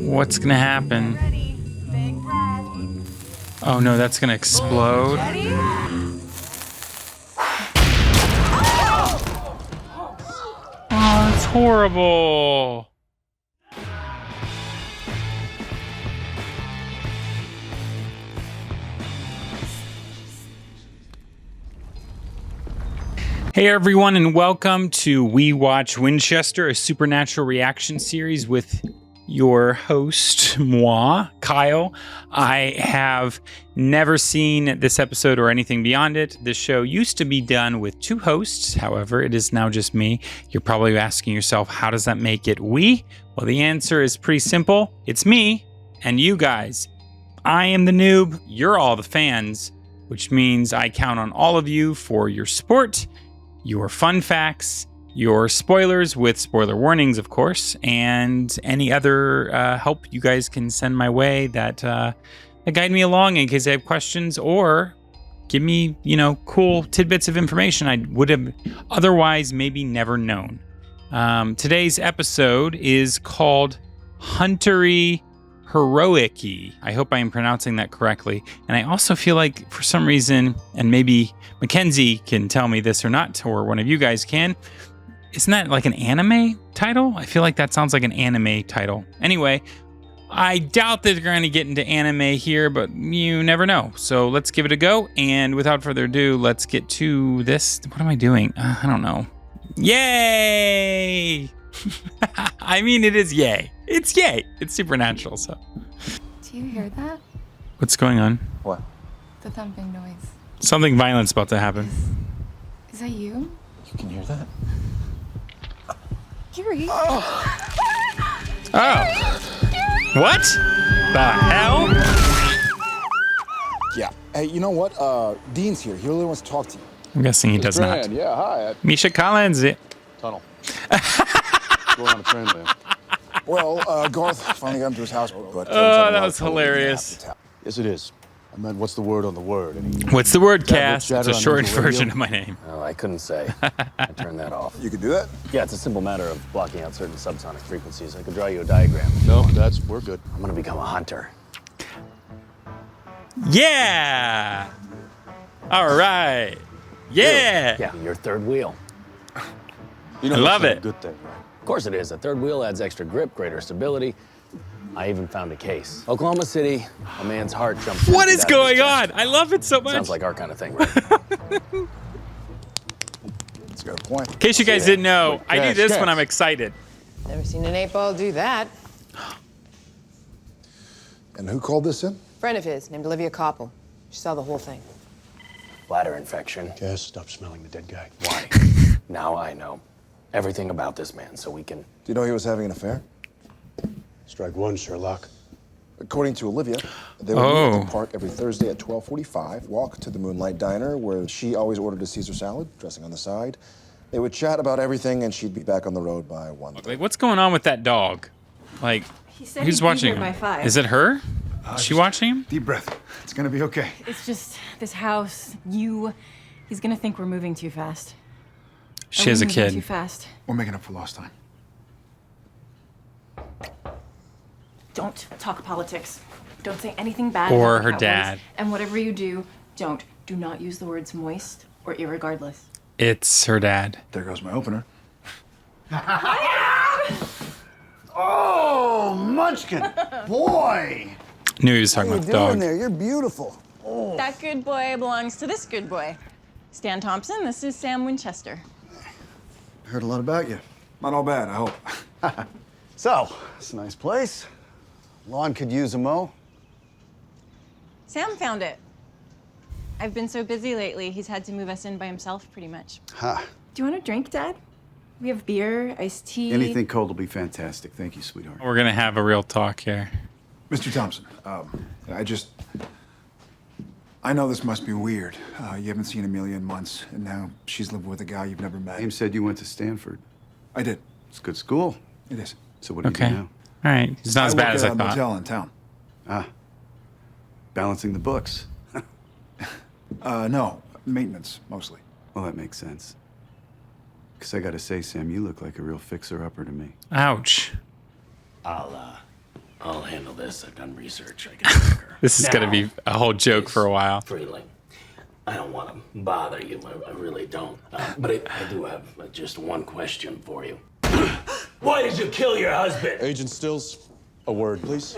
What's gonna happen? Oh no, that's gonna explode. Oh, it's horrible. Hey everyone, and welcome to We Watch Winchester, a supernatural reaction series with your host, moi, Kyle. I have never seen this episode or anything beyond it. This show used to be done with two hosts. However, it is now just me. You're probably asking yourself, how does that make it we? Well, the answer is pretty simple. It's me and you guys. I am the noob. You're all the fans, which means I count on all of you for your support, your fun facts, your spoilers with spoiler warnings, of course, and any other help you guys can send my way that guide me along in case I have questions or give me, cool tidbits of information I would have otherwise maybe never known. Today's episode is called Hunteri Heroici. I hope I am pronouncing that correctly. And I also feel like for some reason, and maybe Mackenzie can tell me this or not, or one of you guys can, isn't that like an anime title? I feel like that sounds like an anime title. Anyway, I doubt that they're going to get into anime here, but you never know. So let's give it a go. And without further ado, let's get to this. What am I doing? I don't know. Yay! I mean, it is yay. It's yay. It's supernatural, so. Do you hear that? What's going on? What? The thumping noise. Something violent's about to happen. Is that you? You can hear that? Gary? Oh. What? The hell? Yeah. Hey, you know what? Dean's here. He really wants to talk to you. I'm guessing he does not. Yeah, hi. Misha Collins. Tunnel. Going on a train, man. Well, Garth finally got him to his house, but... Oh, that was hilarious. Yes, it is. I meant, what's the word on the word? What's the word, Cass? chatter It's a on short digital version radio? of my name. Oh, I couldn't say. I turned that off. You can do that? Yeah, it's a simple matter of blocking out certain subsonic frequencies. I could draw you a diagram. No, we're good. I'm gonna become a hunter. Yeah! All right. Yeah! Yeah, your third wheel. You know, I love that's it. a good thing, right? Of course it is. A third wheel adds extra grip, greater stability. I even found a case. Oklahoma City, a man's heart jumped. What is out of his going chest. on? I love it so much. Sounds like our kind of thing, right? That's a good point. In case you guys didn't know, I do Cass, this when Cass. I'm excited. Never seen an 8-ball do that. And who called this in? Friend of his, named Olivia Koppel. She saw the whole thing. Bladder infection. Cass, stop smelling the dead guy. Why? Now I know everything about this man, so we can. Do you know he was having an affair? Strike one, Sherlock. According to Olivia, they would meet at the park every Thursday at 12:45, walk to the Moonlight Diner, where she always ordered a Caesar salad, dressing on the side. They would chat about everything, and she'd be back on the road by 1. Like, what's going on with that dog? Like, He said who's he'd be watching here him? by 5. Is it her? Is she watching him? Deep breath. It's gonna be okay. It's just this house. He's gonna think we're moving too fast. She Are has we a moving kid. Too fast. We're making up for lost time. Don't talk politics. Don't say anything bad. Or about her the Cowboys. dad. And whatever you do, do not use the words moist or irregardless. It's her dad. There goes my opener. Oh, Munchkin! Boy! Knew he was talking What about are the you doing dog. there? You're beautiful. Oh. That good boy belongs to this good boy. Stan Thompson, this is Sam Winchester. Heard a lot about you. Not all bad, I hope. So, it's a nice place. Lawn could use a mow. Sam found it. I've been so busy lately, he's had to move us in by himself pretty much. Ha. Do you want a drink, Dad? We have beer, iced tea. Anything cold will be fantastic. Thank you, sweetheart. We're gonna have a real talk here. Mr. Thompson, I know this must be weird. You haven't seen Amelia in months, and now she's living with a guy you've never met. Ames said you went to Stanford. I did. It's a good school. It is. So what do you Okay. do now? All right. It's not as bad as I work at a thought. motel in town. Ah, balancing the books. No, maintenance, mostly. Well, that makes sense. Because I gotta say, Sam, you look like a real fixer-upper to me. Ouch. I'll handle this. I've done research. I can track her. This is going to be a whole joke for a while. Freeling, I don't want to bother you. I really don't. But I do have just one question for you. Why did you kill your husband? Agent Stills, a word, please.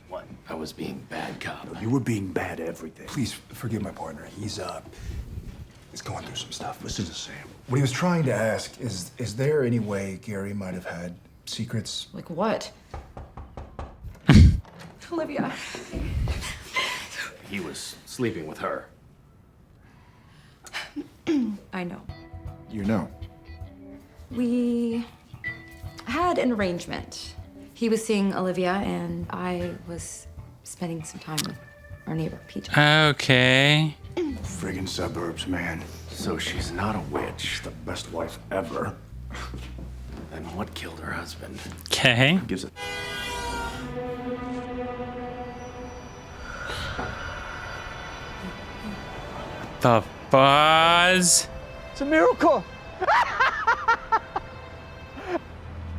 What? I was being bad cop. You were being bad at everything. Please forgive my partner. He's going through some stuff. Listen to Sam. What he was trying to ask is there any way Gary might have had secrets? Like what? Olivia. He was sleeping with her. I know. You know. We had an arrangement. He was seeing Olivia, and I was spending some time with our neighbor, PJ. Okay. Friggin' suburbs, man. So she's not a witch. The best wife ever. Then what killed her husband? Okay. Gives it. The fuzz. It's a miracle.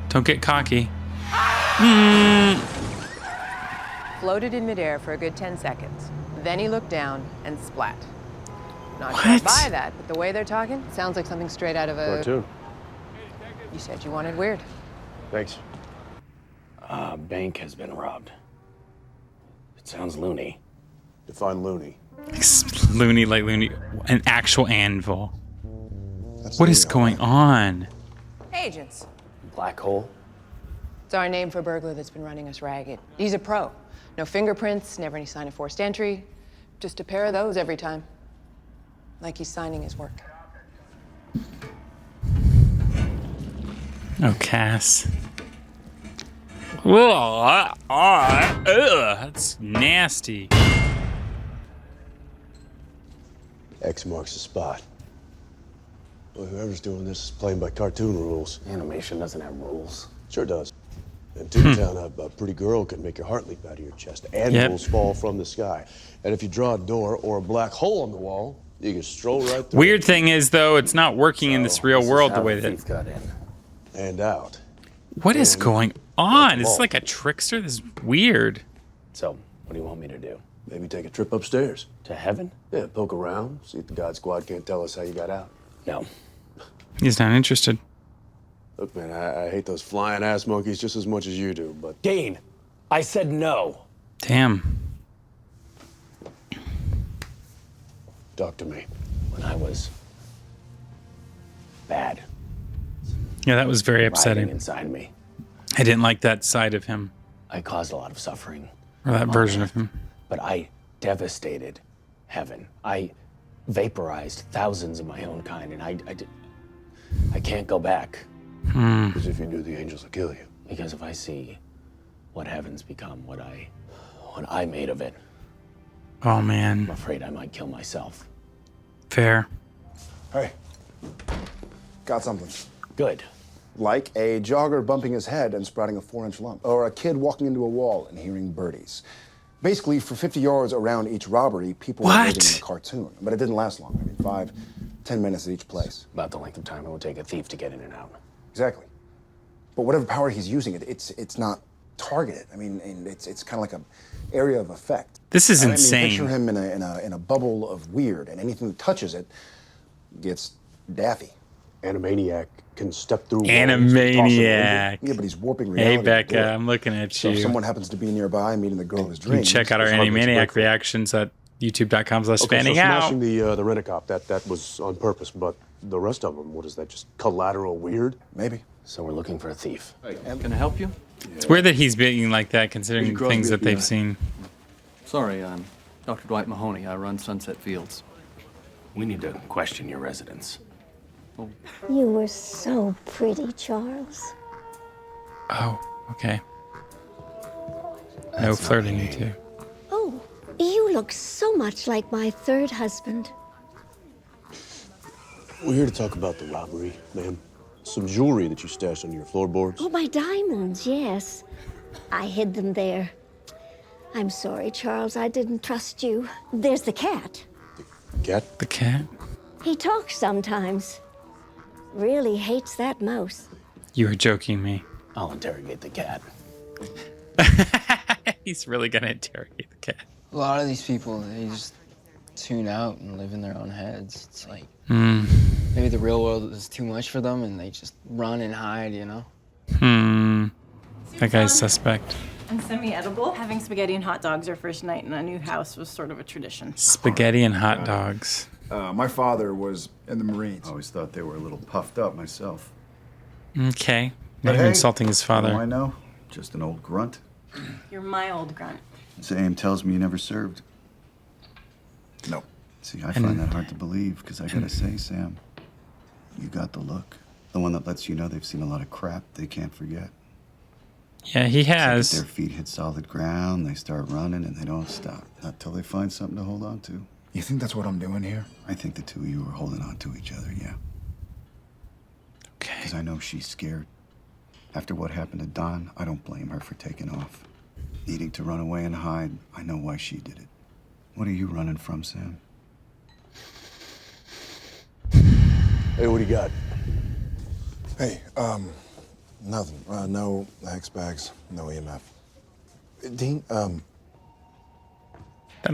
Don't get cocky. Floated in midair for a good 10 seconds. Then he looked down and splat. Not sure I What? buy that, but the way they're talking, sounds like something straight out of a... Cartoon. You said you wanted weird. Thanks. A bank has been robbed. It sounds loony. Define loony. Loony like loony. An actual anvil. That's What the is deal. going on? Agents. Black hole? It's our name for a burglar that's been running us ragged. He's a pro. No fingerprints, never any sign of forced entry. Just a pair of those every time. Like he's signing his work. Oh, Cass. Ugh, that's nasty. X marks the spot. Well, whoever's doing this is playing by cartoon rules. Animation doesn't have rules. Sure does. In Toontown, a pretty girl can make your heart leap out of your chest. Anvils fall from the sky. And if you draw a door or a black hole on the wall, you can stroll right through. Weird thing is, though, it's not working in this real world the way that. Thief got in. And out. What is going on? Is this vault. like a trickster? This is weird. So, what do you want me to do? Maybe take a trip upstairs. To heaven? Yeah, poke around, see if the God Squad can't tell us how you got out. No. He's not interested. Look, man, I hate those flying ass monkeys just as much as you do, but Dean, I said no. Damn. talk to me. When I was bad, Yeah, that was very rioting upsetting. inside me, I didn't like that side of him, I caused a lot of suffering. or that version of him. But I devastated heaven. I vaporized thousands of my own kind, and I can't go back. Because if you do, the angels will kill you. Because if I see what heaven's become, what I made of it, Oh, man. I'm afraid I might kill myself. Fair. Hey, got something. Good. Like a jogger bumping his head and sprouting a 4-inch lump, or a kid walking into a wall and hearing birdies. Basically, for 50 yards around each robbery, people were What? living in a cartoon. But it didn't last long. I mean, 5, 10 minutes at each place. About the length of time it would take a thief to get in and out. Exactly. But whatever power he's using, it's not targeted. I mean, and it's kind of like an area of effect. This is I mean, insane. picture him in a bubble of weird, and anything that touches it gets daffy. Animaniac can step through walls and toss them Animaniac. Yeah, but he's warping Hey, reality. to do Becca, it. I'm looking at So if you. someone happens to be nearby, meeting the girl of his You can dreams, check out our it's hard to Animaniac break free. reactions at youtube.com/fanning Okay, so out. smashing the rent-a-cop, that was on purpose, but the rest of them, what is that, just collateral weird? Maybe. So we're looking for a thief. Can I help you? It's weird that he's being like that considering Agent Crosby, things that they've FBI. seen. Sorry, I'm Dr. Dwight Mahoney. I run Sunset Fields. We need to question your residence. You were so pretty, Charles. Oh, okay. No flirting, you two. Oh, you look so much like my third husband. We're here to talk about the robbery, ma'am. Some jewelry that you stashed under your floorboards. Oh, my diamonds, yes. I hid them there. I'm sorry, Charles. I didn't trust you. There's the cat. Cat? The cat? He talks sometimes. Really hates that mouse. You were joking me. I'll interrogate the cat. He's really gonna interrogate the cat. A lot of these people, they just tune out and live in their own heads. It's like maybe the real world is too much for them and they just run and hide, you know? That guy's suspect. And semi-edible. Having spaghetti and hot dogs our first night in a new house was sort of a tradition. Spaghetti and hot dogs. My father was in the Marines. I always thought they were a little puffed up myself. Okay. But Now you're hey, insulting his father. What do I know? Just an old grunt. You're my old grunt. Sam tells me you never served. No. See, I find that hard to believe, because I gotta say, Sam, you got the look. The one that lets you know they've seen a lot of crap they can't forget. Yeah, he has. Their feet hit solid ground, they start running, and they don't stop. Not till they find something to hold on to. You think that's what I'm doing here? I think the two of you are holding on to each other, yeah. Okay. Because I know she's scared. After what happened to Don, I don't blame her for taking off. Needing to run away and hide, I know why she did it. What are you running from, Sam? Hey, what do you got? Hey, nothing. No hex bags, no EMF. Dean, That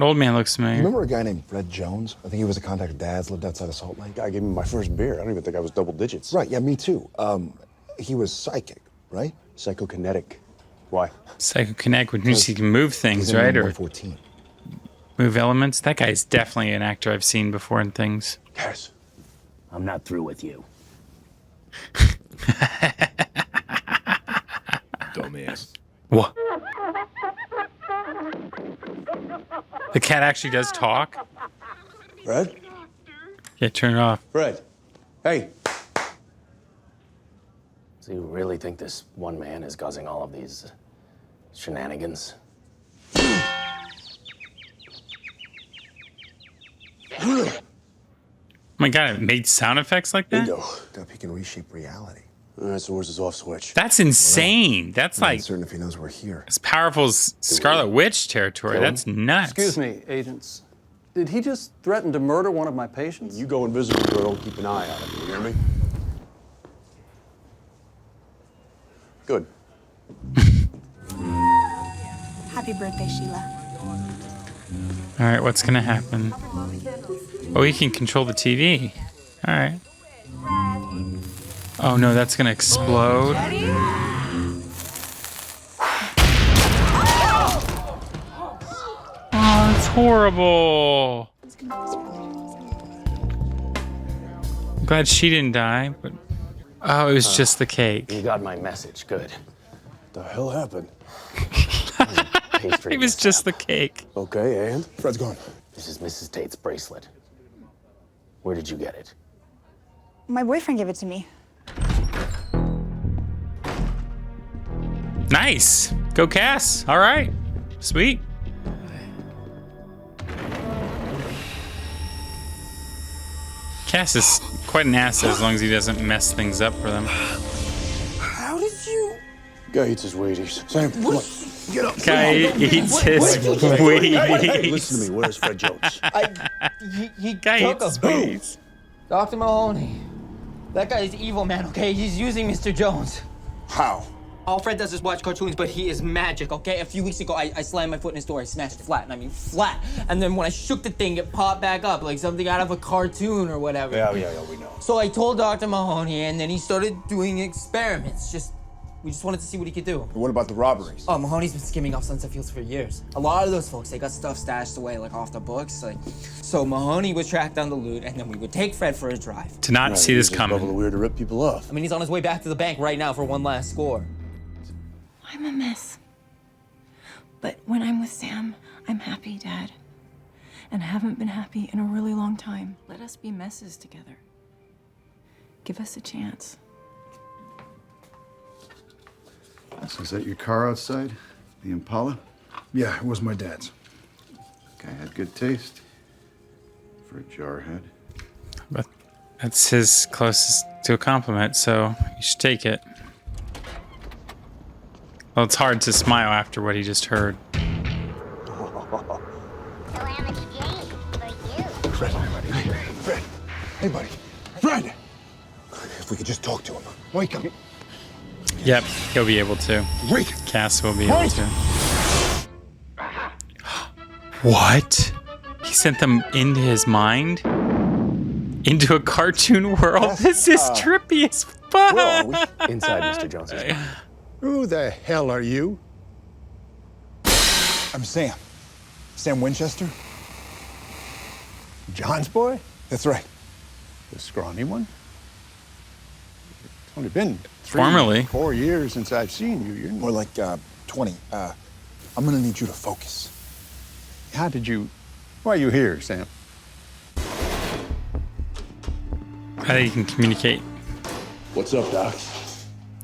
old man looks you familiar. remember a guy named Fred Jones? I think he was a contact of Dad's, lived outside of Salt Lake. Guy gave me my first beer. I don't even think I was double digits. Right, yeah, me too. He was psychic, right? Psychokinetic. Why? Psychokinetic, which means he can move things, He's in right? room Or 114. move elements. That guy's definitely an actor I've seen before in things. Yes. I'm not through with you. Dumbass. What? The cat actually does talk? Fred? Yeah, turn it off. Fred. Hey. So you really think this one man is causing all of these shenanigans? Oh my god, it made sound effects like that? Bingo. He can reshape reality. All right, so where's his off switch? That's insane. That's I'm not like certain if he knows we're here. as powerful as Scarlet Witch territory. That's nuts. Excuse me, agents. Did he just threaten to murder one of my patients? You go invisible, girl. Keep an eye on him. You hear me? Good. Happy birthday, Sheila. All right, what's gonna happen? Oh, he can control the TV. All right. Oh no, that's gonna explode. Oh, it's horrible. I'm glad she didn't die, but oh, it was just the cake. You got my message. Good. The hell happened? Pastry It was just the cake. Okay, and? Fred's gone. This is Mrs. Tate's bracelet. Where did you get it? My boyfriend gave it to me. Nice. Go Cass. All right. Sweet. Cass is quite an asset as long as he doesn't mess things up for them. How did you? Guy eats his Wheaties. Sam, come on. Get up. Guy eats his Wheaties. Hey, listen to me. Where's Fred Jones? He Guy took eats him. Wheaties. Dr. Mahoney. That guy is evil, man, okay? He's using Mr. Jones. How? All Fred does is watch cartoons, but he is magic, okay? A few weeks ago, I slammed my foot in his door. I smashed it flat, and I mean flat. And then when I shook the thing, it popped back up like something out of a cartoon or whatever. Yeah, we know. So I told Dr. Mahoney, and then he started doing experiments. We just wanted to see what he could do. What about the robberies? Oh, Mahoney's been skimming off Sunset Fields for years. A lot of those folks, they got stuff stashed away, like off the books. So Mahoney would track down the loot, and then we would take Fred for a drive. To not see this coming. Bubble weird to rip people off. I mean, he's on his way back to the bank right now for one last score. I'm a mess. But when I'm with Sam, I'm happy, Dad. And I haven't been happy in a really long time. Let us be messes together. Give us a chance. So is that your car outside? The Impala? Yeah, it was my dad's. Guy had good taste. For a jarhead. But that's his closest to a compliment, so you should take it. Well, it's hard to smile after what he just heard. Fred, Fred. Hey, buddy. Fred! If we could just talk to him. Wake up. Yep, he'll be able to. Wait. Cass will be able to. What? He sent them into his mind? Into a cartoon world? Yes, This is trippy as fuck. Where are we? Inside, Mr. Jones. Who the hell are you? I'm Sam. Sam Winchester. John's boy? That's right. The scrawny one? It's only been Formerly. 4 years since I've seen you. You're More like 20. I'm gonna need you to focus. Why are you here, Sam? I think you can communicate. What's up, Doc?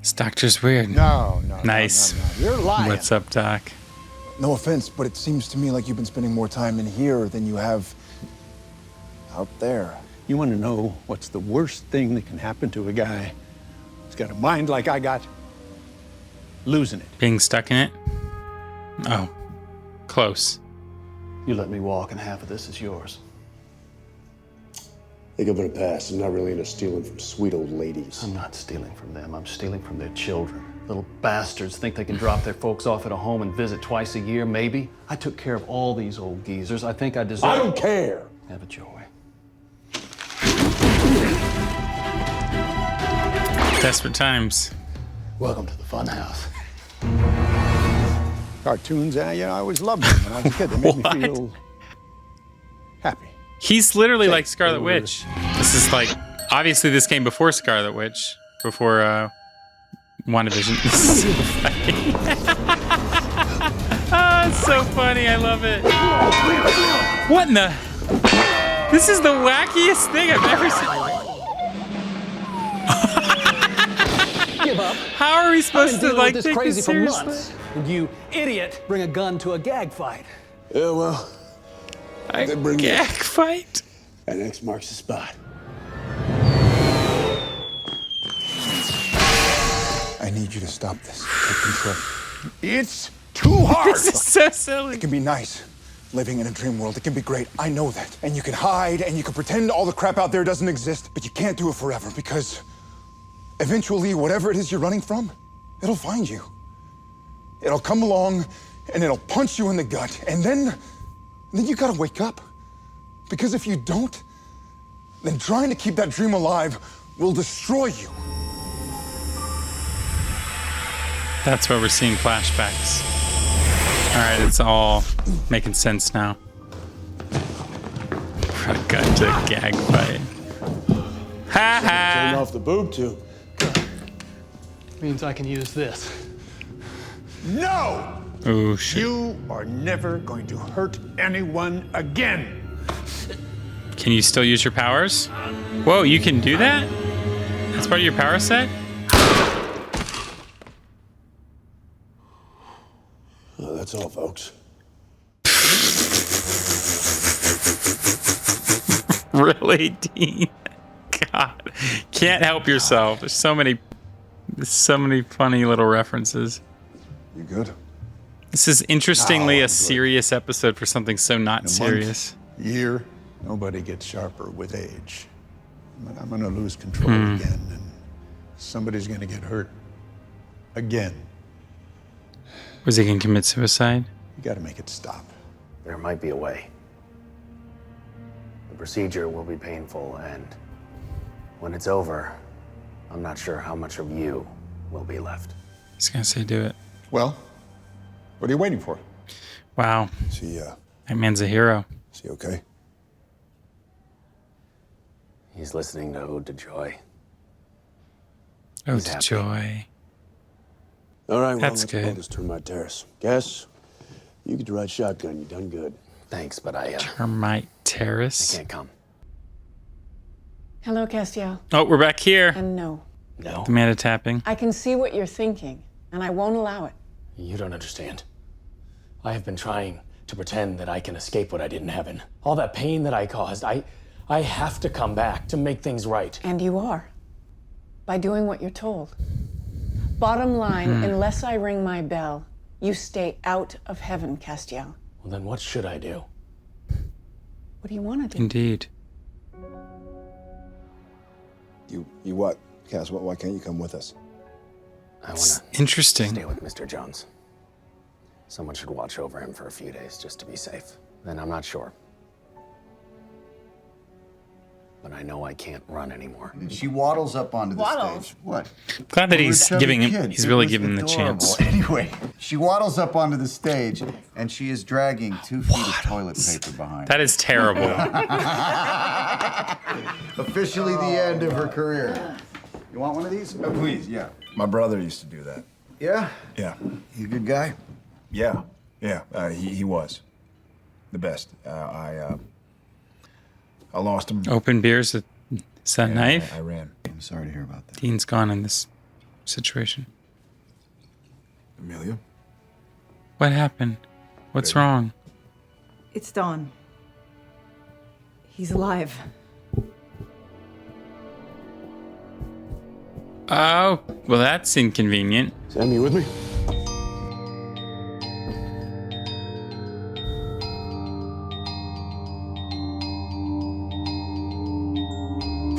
This doctor's weird. No. Nice. No. You're lying. What's up, Doc? No offense, but it seems to me like you've been spending more time in here than you have out there. You want to know what's the worst thing that can happen to a guy who's got a mind like I got? Losing it. Being stuck in it? Oh. Close. You let me walk, and half of this is yours. They give it a pass. I'm not really into stealing from sweet old ladies. I'm not stealing from them. I'm stealing from their children. Little bastards think they can drop their folks off at a home and visit twice a year, maybe. I took care of all these old geezers. I think I deserve... I don't care. Have it your way. Desperate times. Welcome to the fun house. Cartoons, I always loved them when I was a kid. They made me feel happy. He's literally like Scarlet Witch. This is like, obviously this came before Scarlet Witch, before WandaVision. This is so funny. It's so funny, I love it. What in the? This is the wackiest thing I've ever seen. Give up. How are we supposed to like take this seriously? Months, and you idiot bring a gun to a gag fight. Yeah, well, a gag fight? And X marks the spot. I need you to stop this. Take control. It's too hard. This is so silly. It can be nice living in a dream world. It can be great. I know that. And you can hide and you can pretend all the crap out there doesn't exist, but you can't do it forever because eventually, whatever it is you're running from, it'll find you. It'll come along and it'll punch you in the gut. And then you gotta wake up. Because if you don't, then trying to keep that dream alive will destroy you. That's why we're seeing flashbacks. All right, it's all making sense now. Got to gag fight. Ha ha! Turn off the boob tube. Means I can use this. No! Oh, shit. You are never going to hurt anyone again. Can you still use your powers? Whoa, you can do that? That's part of your power set? That's all, folks. Really, Dean? God. Can't help yourself. There's so many funny little references. You good? This is interestingly a serious episode for something so not serious. Year, nobody gets sharper with age. I'm gonna lose control again, and somebody's gonna get hurt again. Was he gonna commit suicide? You gotta make it stop. There might be a way. The procedure will be painful, and when it's over, I'm not sure how much of you will be left. He's gonna say do it. Well, what are you waiting for? Wow. That man's a hero. Is he okay? He's listening to Ode to Joy. Ode to Joy. All right, well, That's let's good. build this termite terrace. Guess you get to ride shotgun. You done good. Thanks, but I Termite Terrace. can't come. Hello, Castiel. Oh, we're back here. And no. No. The mana tapping. I can see what you're thinking, and I won't allow it. You don't understand. I have been trying to pretend that I can escape what I didn't have in. All that pain that I caused, I have to come back to make things right. And you are. By doing what you're told. Bottom line, unless I ring my bell, you stay out of heaven, Castiel. Well, then what should I do? What do you want to do? Indeed. You what, Cass? Why can't you come with us? I want to interesting. stay with Mr. Jones. Someone should watch over him for a few days just to be safe. Then I'm not sure. But I know I can't run anymore. She waddles up onto the stage. What? Glad that We're he's chubby giving him. kids. He's It really was giving him the adorable. chance. Anyway, she waddles up onto the stage, and she is dragging 2 feet of toilet paper behind her. That is terrible. Officially the end of her career. You want one of these? Oh, please, yeah. My brother used to do that. Yeah? Yeah. You a good guy? Yeah. He was the best. I lost him. Open beers. Is that a knife? I ran. I'm sorry to hear about that. Dean's gone in this situation. Amelia? What happened? What's wrong? It's Don. He's alive. Oh, well, that's inconvenient. Sam, you with me?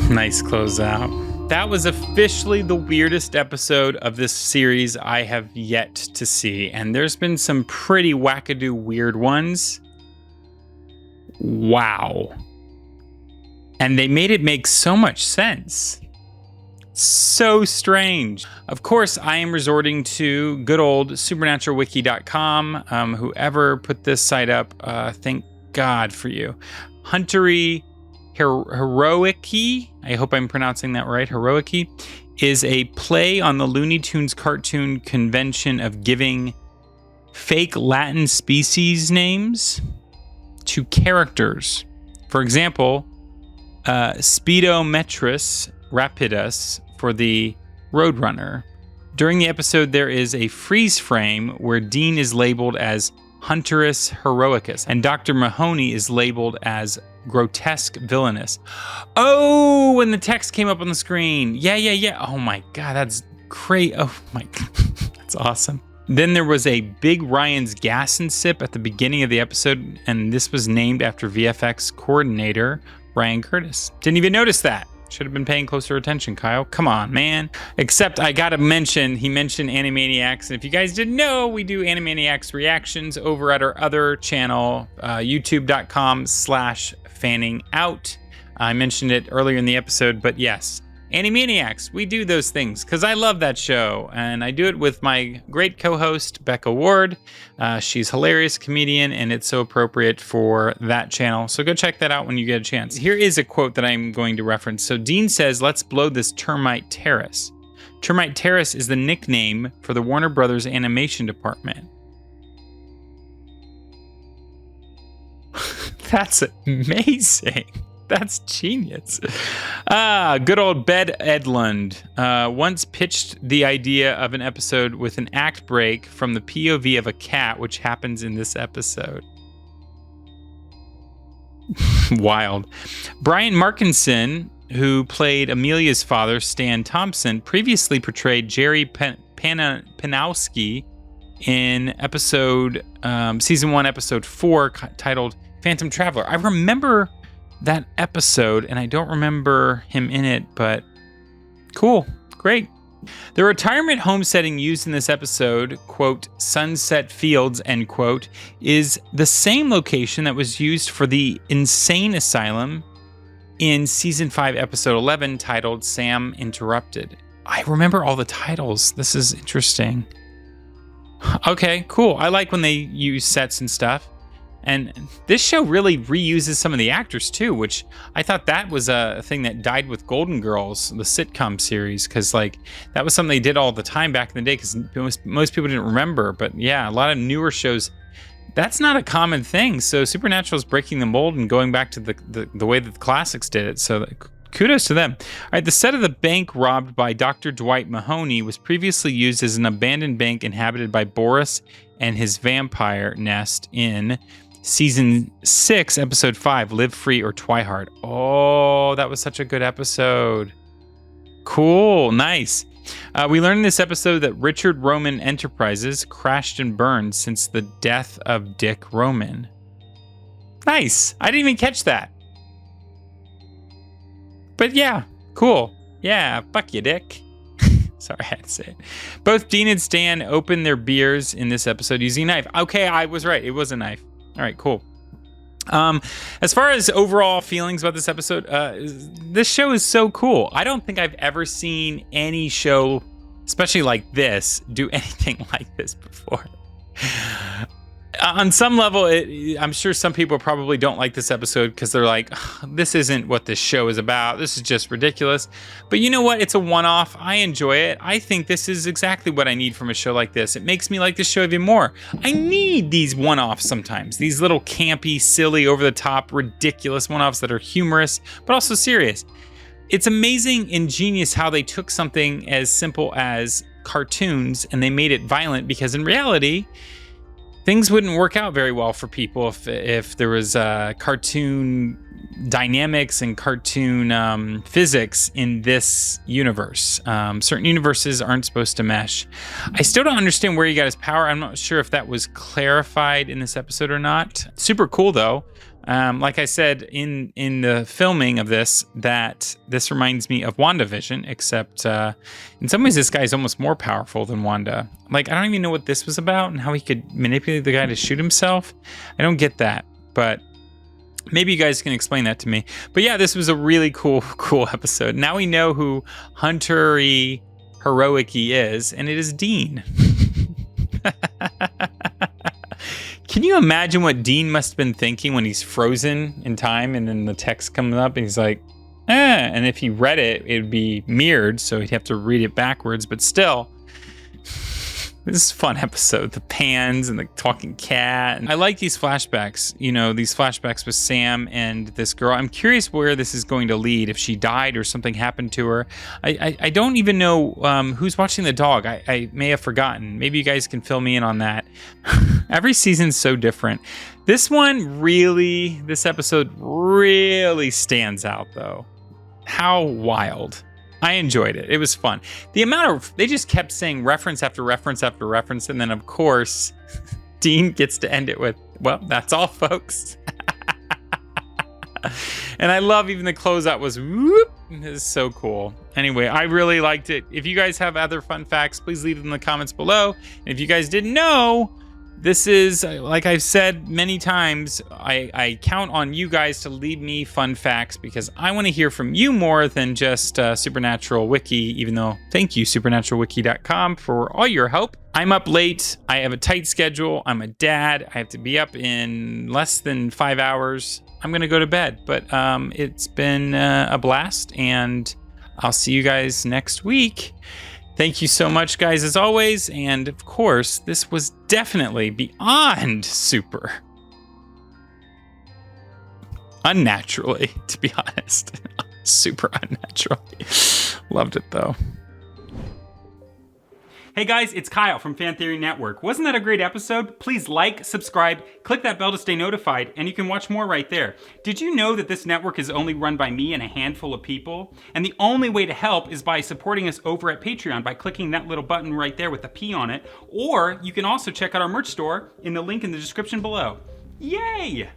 Nice closeout. That was officially the weirdest episode of this series I have yet to see, and there's been some pretty wackadoo weird ones. Wow. And they made it make so much sense. So strange. Of course, I am resorting to good old supernaturalwiki.com. Whoever put this site up, thank God for you. Hunteri Heroici, I hope I'm pronouncing that right, Heroici, is a play on the Looney Tunes cartoon convention of giving fake Latin species names to characters. For example, Speedometrus rapidus for the Roadrunner. During the episode, there is a freeze frame where Dean is labeled as Hunterus Heroicus, and Dr. Mahoney is labeled as grotesque villainous. Oh, when the text came up on the screen. Yeah. Oh my God, that's great. Oh my God, that's awesome. Then there was a big Ryan's gas and sip at the beginning of the episode, and this was named after VFX coordinator Ryan Curtis. Didn't even notice that. Should have been paying closer attention, Kyle. Come on, man. Except I gotta mention, he mentioned Animaniacs. And if you guys didn't know, we do Animaniacs reactions over at our other channel, youtube.com/fanningout. I mentioned it earlier in the episode, but yes, Animaniacs, we do those things because I love that show. And I do it with my great co-host, Becca Ward. She's a hilarious comedian, and it's so appropriate for that channel. So go check that out when you get a chance. Here is a quote that I'm going to reference. So Dean says, "Let's blow this termite terrace." Termite Terrace is the nickname for the Warner Brothers animation department. That's amazing. That's genius. Good old Bed Edlund once pitched the idea of an episode with an act break from the POV of a cat, which happens in this episode. Wild. Brian Markinson, who played Amelia's father, Stan Thompson, previously portrayed Jerry Panowski in season 1, episode 4, titled Phantom Traveler. I remember that episode, and I don't remember him in it, but cool, great. The retirement home setting used in this episode, quote, Sunset Fields, end quote, is the same location that was used for the insane asylum in season 5, episode 11, titled Sam Interrupted. I remember all the titles. This is interesting. Okay, cool. I like when they use sets and stuff. And this show really reuses some of the actors too, which I thought that was a thing that died with Golden Girls, the sitcom series, because like that was something they did all the time back in the day because most people didn't remember. But yeah, a lot of newer shows, that's not a common thing. So Supernatural is breaking the mold and going back to the way that the classics did it. So kudos to them. All right, the set of the bank robbed by Dr. Dwight Mahoney was previously used as an abandoned bank inhabited by Boris and his vampire nest in Season 6, Episode 5, Live Free or Twihard. Oh, that was such a good episode. Cool, nice. We learned in this episode that Richard Roman Enterprises crashed and burned since the death of Dick Roman. Nice. I didn't even catch that. But yeah, cool. Yeah, fuck you, Dick. Sorry, I had to say it. Both Dean and Stan open their beers in this episode using a knife. Okay, I was right. It was a knife. All right, cool. As far as overall feelings about this episode, this show is so cool. I don't think I've ever seen any show, especially like this, do anything like this before. On some level, I'm sure some people probably don't like this episode because they're like, this isn't what this show is about. This is just ridiculous. But you know what? It's a one-off. I enjoy it. I think this is exactly what I need from a show like this. It makes me like this show even more. I need these one-offs sometimes. These little campy, silly, over-the-top, ridiculous one-offs that are humorous, but also serious. It's amazing, ingenious how they took something as simple as cartoons and they made it violent, because in reality, things wouldn't work out very well for people if there was cartoon dynamics and cartoon physics in this universe. Certain universes aren't supposed to mesh. I still don't understand where he got his power. I'm not sure if that was clarified in this episode or not. Super cool though. Like I said in the filming of this, that this reminds me of WandaVision, except in some ways this guy is almost more powerful than Wanda. Like, I don't even know what this was about and how he could manipulate the guy to shoot himself. I don't get that, but maybe you guys can explain that to me. But yeah, this was a really cool episode. Now we know who Hunteri Heroici is, and it is Dean. Can you imagine what Dean must have been thinking when he's frozen in time and then the text comes up and he's like, and if he read it, it would be mirrored, so he'd have to read it backwards, but still. This is a fun episode. The pans and the talking cat. And I like these flashbacks, these flashbacks with Sam and this girl. I'm curious where this is going to lead, if she died or something happened to her. I don't even know who's watching the dog. I may have forgotten. Maybe you guys can fill me in on that. Every season's so different. This episode really stands out though. How wild. I enjoyed it. It was fun. They just kept saying reference after reference after reference. And then, of course, Dean gets to end it with, well, that's all, folks. And I love even the closeout was, whoop. This is so cool. Anyway, I really liked it. If you guys have other fun facts, please leave them in the comments below. And if you guys didn't know, this is, like I've said many times, I count on you guys to leave me fun facts because I want to hear from you more than just Supernatural Wiki, even though thank you, supernaturalwiki.com, for all your help. I'm up late. I have a tight schedule. I'm a dad. I have to be up in less than 5 hours. I'm going to go to bed, but it's been a blast, and I'll see you guys next week. Thank you so much, guys, as always. And of course, this was definitely beyond super. Unnaturally, to be honest. Super unnaturally. Loved it, though. Hey guys, it's Kyle from Fan Theory Network. Wasn't that a great episode? Please like, subscribe, click that bell to stay notified, and you can watch more right there. Did you know that this network is only run by me and a handful of people? And the only way to help is by supporting us over at Patreon by clicking that little button right there with the P on it. Or you can also check out our merch store in the link in the description below. Yay!